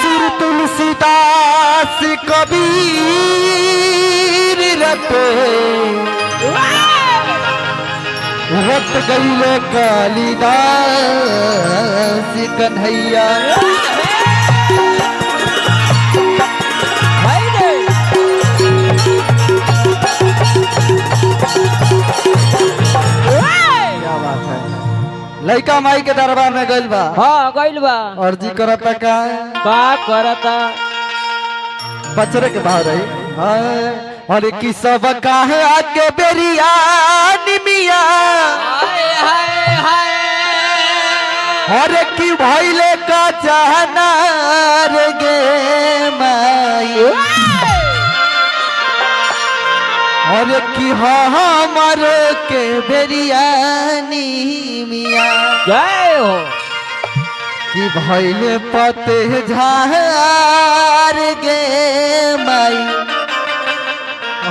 सुर तुलसीदास कबीर रटे रट गईले कालिदास कन्हैया। क्या बात है। लइका माई के दरबार में गइल बा। हाँ गइल बा। अर्जी करता का करता बचरे के भाव रही। अरे की सब काहे आके बेरिया निमिया अरे की भइले का चाहना रे गे माई अरे की हमर के बेरिया निमिया जय हो कि भइले पते झार गे माई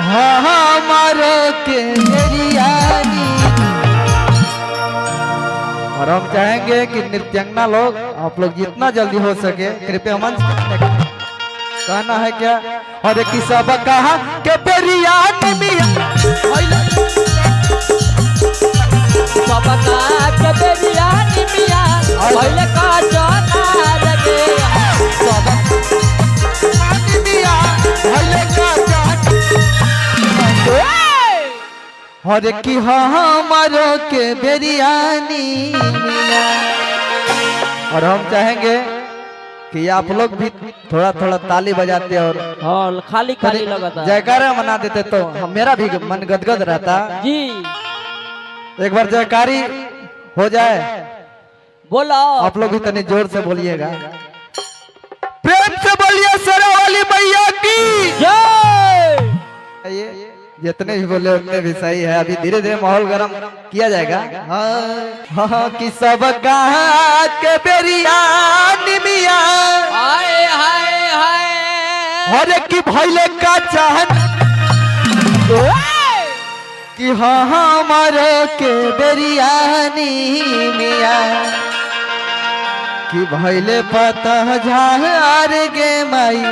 हमर के बेरियानी। और हम चाहेंगे कि नृत्यांगना लोग आप लोग जितना जल्दी हो सके कृपया मंच पर कहना है क्या। और कि सब कहा के बेरियानी मिया सब का के बेरियानी मिया पहले का जाना लगे सब मिया भइले का और कि हमर के बेरियानी मिया। और हम चाहेंगे कि आप लोग भी थोड़ा थोड़ा ताली बजाते और खाली खाली लगता जयकारा मना देते तो मेरा भी मन गदगद रहता जी। एक बार जयकारी हो जाए बोलो आप लोग भी तनी जोर से बोलिएगा। प्रेम से बोलिए शेरावाली मैया की जय। जितने भी बोले उतने भी सही है। अभी धीरे धीरे माहौल गर्म किया जाएगा। हाँ कि सब कहा के बेरियानी मिया हाय हाय हाय और की भइले का चाहन कि हमर के बेरियानी मिया कि भइले पता झार गे माई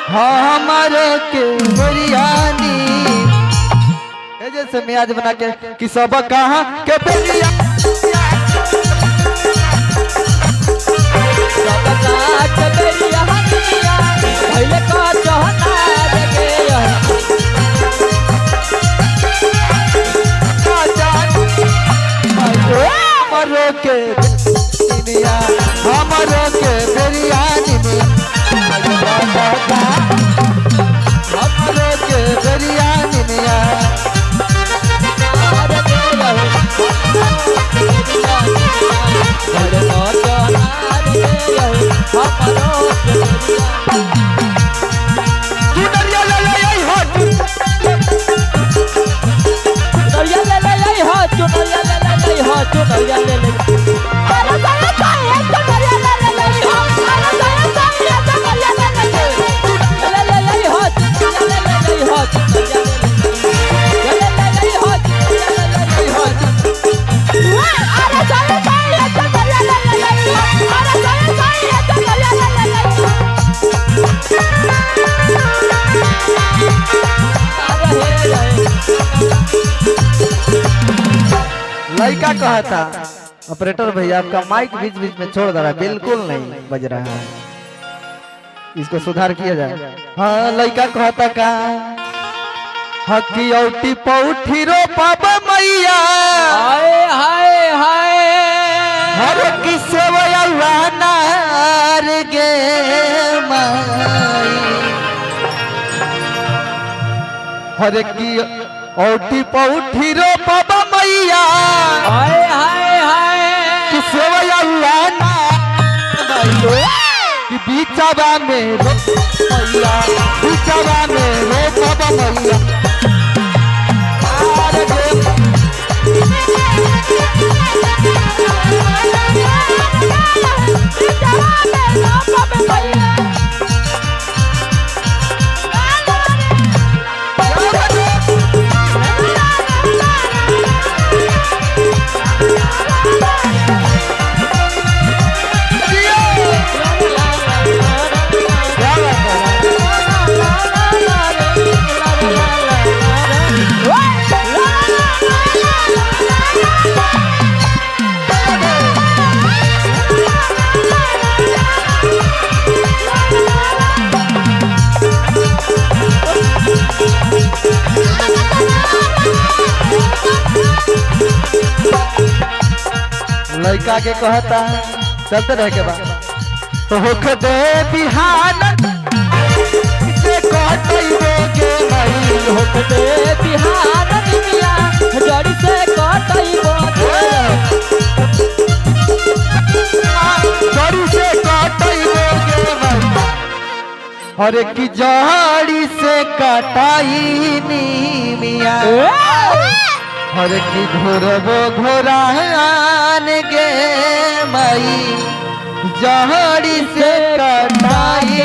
हमर के बेरियानी। जैसे मियाज बना के कि सब कहा के बेरिया सब का के बेरियानी मिया पहले का जाना लगे हमर के बेरिया हमर के बेरियानी में हमर के बेरियानी में लड़का कहा था ऑपरेटर भैया आपका माइक बीच बीच में छोड़ दे रहा है, बिल्कुल नहीं बज रहा है, इसको सुधार किया जाए। हाँ लड़का कहता का हकी औटी पौठी रो पापा मैया हाय हाय हाय हर की सेवया नार गे माई हर की औटी पौठी रो पापा मैया हाय हाय हाय की सेवया कि बीचवा में रो मैया बीचवा में रो पापा मैया आगे कहता चलते रह के बाद तो होख दे बिहान से कटइबो के मई होख दे बिहान निमिया जड़ी से कटइबो जड़ी से कटइबो के मई अरे की जड़ी से कटाई निमिया अरे की घोरबो घोरान गे मई जड़ी से कटाई